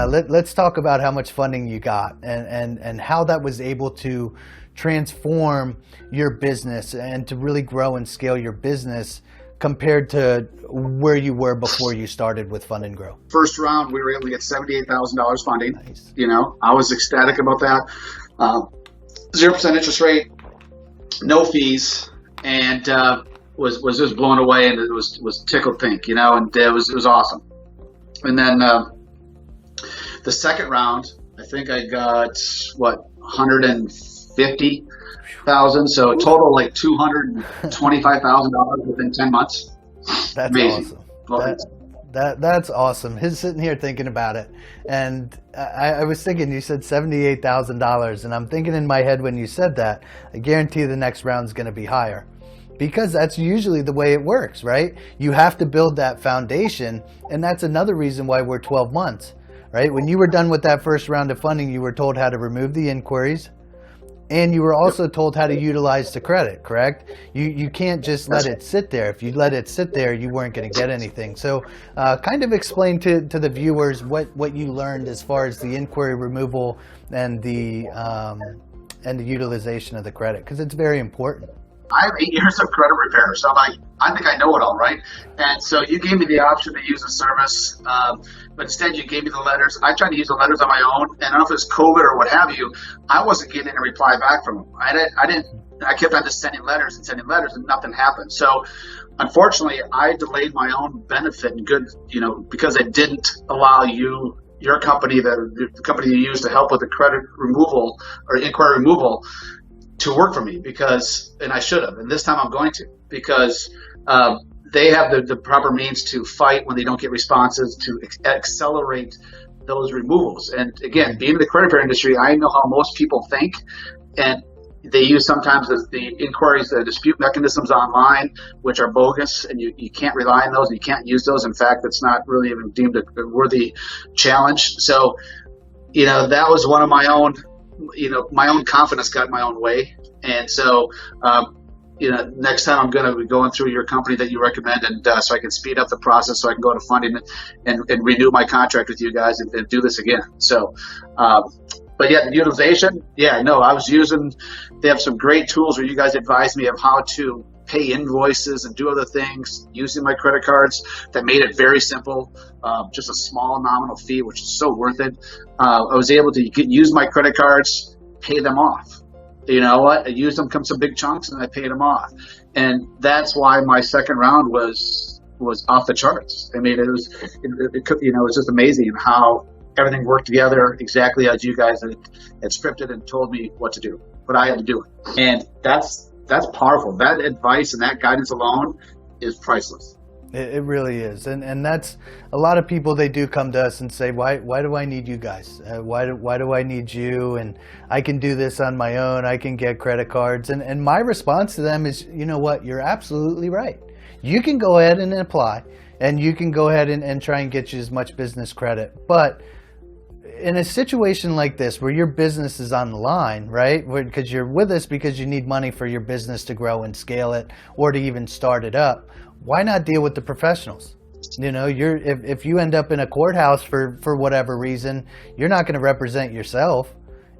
let's talk about how much funding you got and how that was able to transform your business and to really grow and scale your business compared to where you were before you started with Fund and Grow. First round, we were able to get $78,000 funding. Nice. I was ecstatic about that. 0% interest rate, no fees, and was just blown away, and it was tickled pink, and it was awesome. And then the second round, I think I got 150,000, so a total like $225,000 within 10 months. That's amazing. Awesome. That's awesome. He's sitting here thinking about it, and I was thinking, you said $78,000, and I'm thinking in my head when you said that, I guarantee the next round's going to be higher, because that's usually the way it works, right? You have to build that foundation, and that's another reason why we're 12 months, right? When you were done with that first round of funding, you were told how to remove the inquiries, and you were also told how to utilize the credit, correct? You can't just let it sit there. If you let it sit there, you weren't going to get anything. So kind of explain to the viewers what you learned as far as the inquiry removal and the utilization of the credit, because it's very important. I have 8 years of credit repair, so I think I know it all, right? And so you gave me the option to use the service, but instead you gave me the letters. I tried to use the letters on my own, and I don't know if it's COVID or what have you, I wasn't getting a reply back from them. I kept on just sending letters, and nothing happened. So unfortunately, I delayed my own benefit and good, because I didn't allow your company, the company you use to help with the credit removal or inquiry removal, to work for me, and I should have, and this time I'm going to, because they have the proper means to fight when they don't get responses, to accelerate those removals. And again, being in the credit repair industry, I know how most people think, and they use sometimes the inquiries, the dispute mechanisms online, which are bogus, and you can't rely on those, and you can't use those. In fact, it's not really even deemed a worthy challenge. So, that was one of my own, my own confidence got my own way. And so, next time I'm going to be going through your company that you recommend, and so I can speed up the process, so I can go to funding and renew my contract with you guys and do this again. So, but yeah, the utilization, I was using, they have some great tools where you guys advise me of how to pay invoices and do other things using my credit cards that made it very simple, just a small nominal fee, which is so worth it. I was able to use my credit cards, pay them off. You know what? I used them, come some big chunks, and I paid them off. And that's why my second round was off the charts. I mean, it was just amazing how everything worked together exactly as you guys had scripted and told me what to do, but I had to do it. And that's powerful. That advice and that guidance alone is priceless. It really is. And that's a lot of people, they do come to us and say, why do I need you guys? Why do I need you? And I can do this on my own. I can get credit cards. And my response to them is, you know what? You're absolutely right. You can go ahead and apply, and you can go ahead and try and get you as much business credit. But in a situation like this, where your business is on the line, right? Because you're with us because you need money for your business to grow and scale it, or to even start it up. Why not deal with the professionals? If you end up in a courthouse for whatever reason, you're not going to represent yourself.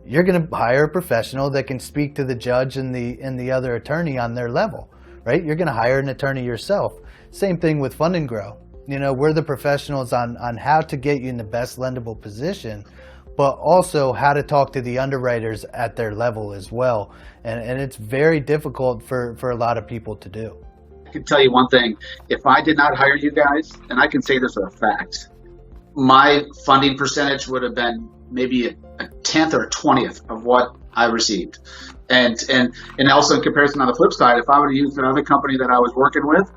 You're going to hire a professional that can speak to the judge and the other attorney on their level, right? You're going to hire an attorney yourself. Same thing with Fund and Grow. We're the professionals on how to get you in the best lendable position, but also how to talk to the underwriters at their level as well. And it's very difficult for a lot of people to do. I can tell you one thing. If I did not hire you guys, and I can say this as a fact, my funding percentage would have been maybe a 10th or a 20th of what I received. And also in comparison, on the flip side, if I would have used another company that I was working with,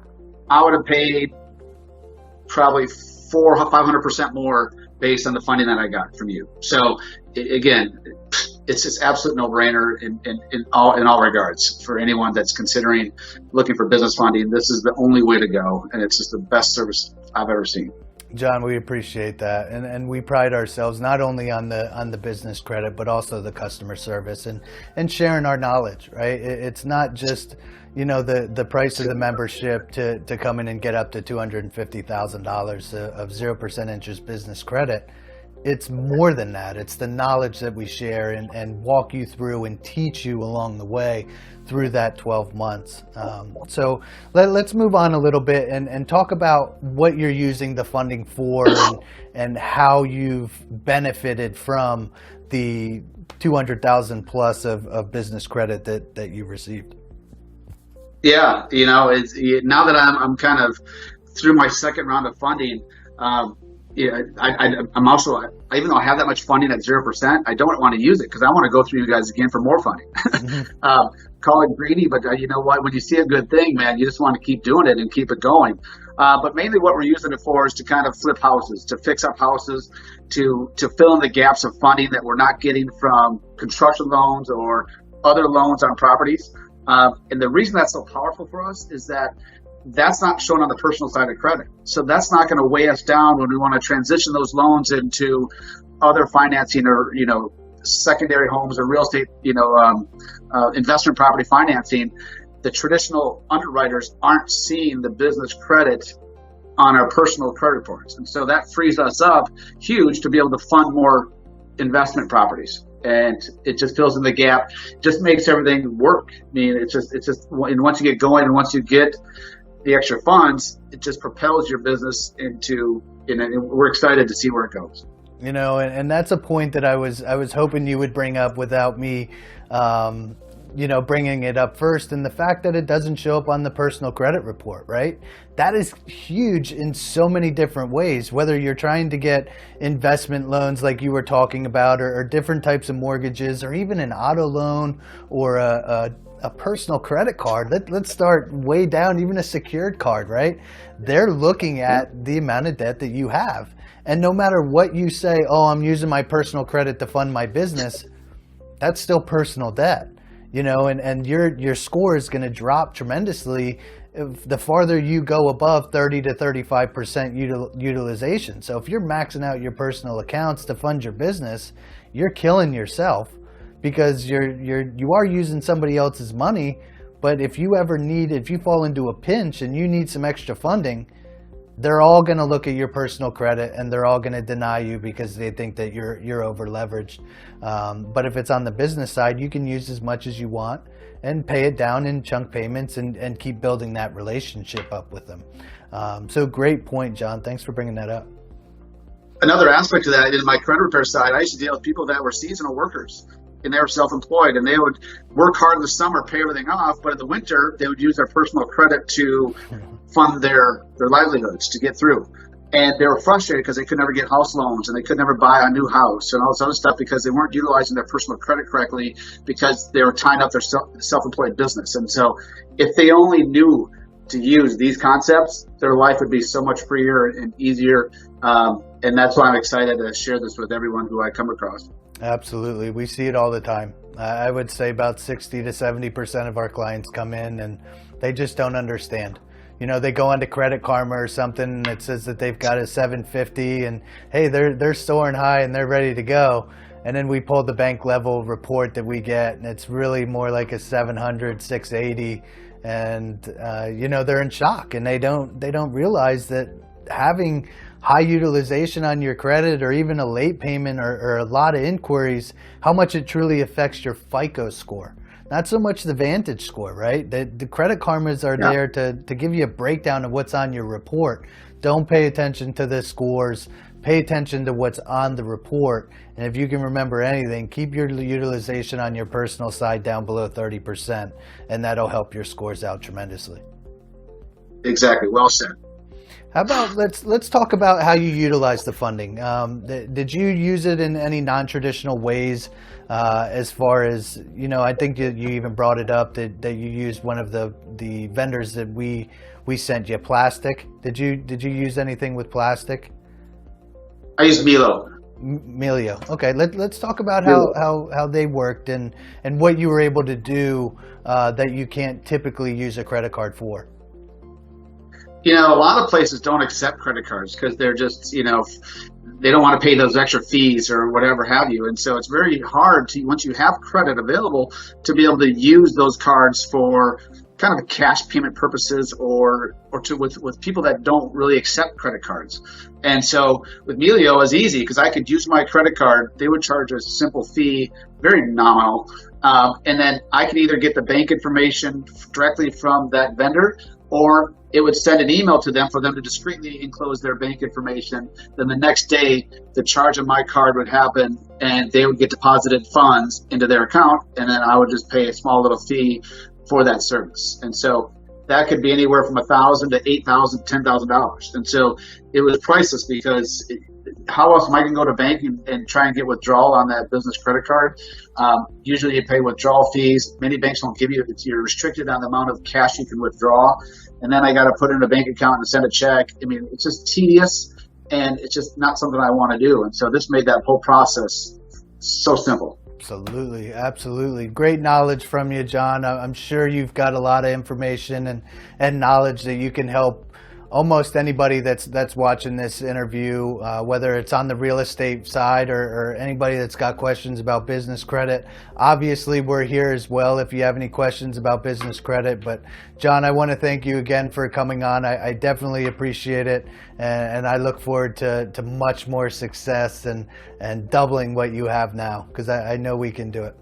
I would have paid probably 400% or 500% more based on the funding that I got from you. So again, it's just absolute no-brainer in all regards for anyone that's considering looking for business funding. This is the only way to go, and it's just the best service I've ever seen. John, we appreciate that, and we pride ourselves not only on the business credit, but also the customer service and sharing our knowledge. Right? It's not just the price of the membership to come in and get up to $250,000 of 0% interest business credit. it's more than that. It's the knowledge that we share and walk you through and teach you along the way through that 12 months. So let's move on a little bit and talk about what you're using the funding for and how you've benefited from the 200,000 plus of business credit that you received. Yeah, it's now that I'm kind of through my second round of funding. Yeah, I'm also, even though I have that much funding at 0%, I don't want to use it because I want to go through you guys again for more funding. Call it greedy, but you know what? When you see a good thing, man, you just want to keep doing it and keep it going. But mainly what we're using it for is to kind of flip houses, to fix up houses, to fill in the gaps of funding that we're not getting from construction loans or other loans on properties. And the reason that's so powerful for us is that that's not shown on the personal side of credit. So that's not going to weigh us down when we want to transition those loans into other financing or, secondary homes or real estate, investment property financing. The traditional underwriters aren't seeing the business credit on our personal credit reports. And so that frees us up huge to be able to fund more investment properties. And it just fills in the gap, just makes everything work. I mean, it's just, and once you get going and once you get the extra funds, it just propels your business into, and we're excited to see where it goes. And that's a point that I was hoping you would bring up without me, bringing it up first. And the fact that it doesn't show up on the personal credit report, right? That is huge in so many different ways, whether you're trying to get investment loans like you were talking about, or different types of mortgages, or even an auto loan or a personal credit card. Let's start way down, even a secured card, right? They're looking at the amount of debt that you have. And no matter what you say, oh, I'm using my personal credit to fund my business, that's still personal debt, and your score is going to drop tremendously if the farther you go above 30 to 35% utilization. So if you're maxing out your personal accounts to fund your business, you're killing yourself, because you are using somebody else's money. But if you fall into a pinch and you need some extra funding, they're all going to look at your personal credit and they're all going to deny you because they think that you're over leveraged. But if it's on the business side, you can use as much as you want and pay it down in chunk payments and keep building that relationship up with them. So great point, John. Thanks for bringing that up. Another aspect of that, in my credit repair side, I used to deal with people that were seasonal workers. And they were self-employed, and they would work hard in the summer, pay everything off, but in the winter they would use their personal credit to fund their livelihoods, to get through. And they were frustrated because they could never get house loans and they could never buy a new house and all this other stuff because they weren't utilizing their personal credit correctly because they were tying up their self-employed business. And so if they only knew to use these concepts, their life would be so much freer and easier. And that's why I'm excited to share this with everyone who I come across. Absolutely. We see it all the time. I would say about 60 to 70% of our clients come in and they just don't understand. They go onto Credit Karma or something that says that they've got a 750 and hey, they're soaring high and they're ready to go. And then we pull the bank level report that we get and it's really more like a 700, 680. And, they're in shock and they don't realize that having high utilization on your credit or even a late payment or a lot of inquiries, how much it truly affects your FICO score. Not so much the Vantage score, right? The Credit Karmas are there to give you a breakdown of what's on your report. Don't pay attention to the scores. Pay attention to what's on the report. And if you can remember anything, keep your utilization on your personal side down below 30%, and that'll help your scores out tremendously. Exactly. Well said. How about let's talk about how you utilize the funding. Did you use it in any non-traditional ways? As far as I think you even brought it up that you used one of the vendors that we sent you, Plastic. Did you use anything with Plastic? I used Milo. Melio. Okay, let's talk about how they worked and what you were able to do that you can't typically use a credit card for. A lot of places don't accept credit cards because they're just, they don't want to pay those extra fees or whatever have you. And so it's very hard to, once you have credit available, to be able to use those cards for kind of cash payment purposes or to with people that don't really accept credit cards. And so with Melio, it was easy because I could use my credit card. They would charge a simple fee, very nominal. And then I could either get the bank information directly from that vendor, or it would send an email to them for them to discreetly enclose their bank information. Then the next day, the charge of my card would happen and they would get deposited funds into their account. And then I would just pay a small little fee for that service. And so that could be anywhere from $1,000 to $8,000, $10,000. And so it was priceless because how else am I going to go to bank and try and get withdrawal on that business credit card? Usually you pay withdrawal fees. Many banks don't give you, you're restricted on the amount of cash you can withdraw. And then I got to put it in a bank account and send a check. I mean, it's just tedious and it's just not something I want to do. And so this made that whole process so simple. Absolutely. Absolutely. Great knowledge from you, John. I'm sure you've got a lot of information and knowledge that you can help almost anybody that's watching this interview, whether it's on the real estate side or anybody that's got questions about business credit. Obviously, we're here as well if you have any questions about business credit. But John, I want to thank you again for coming on. I definitely appreciate it. And I look forward to much more success and doubling what you have now, because I know we can do it.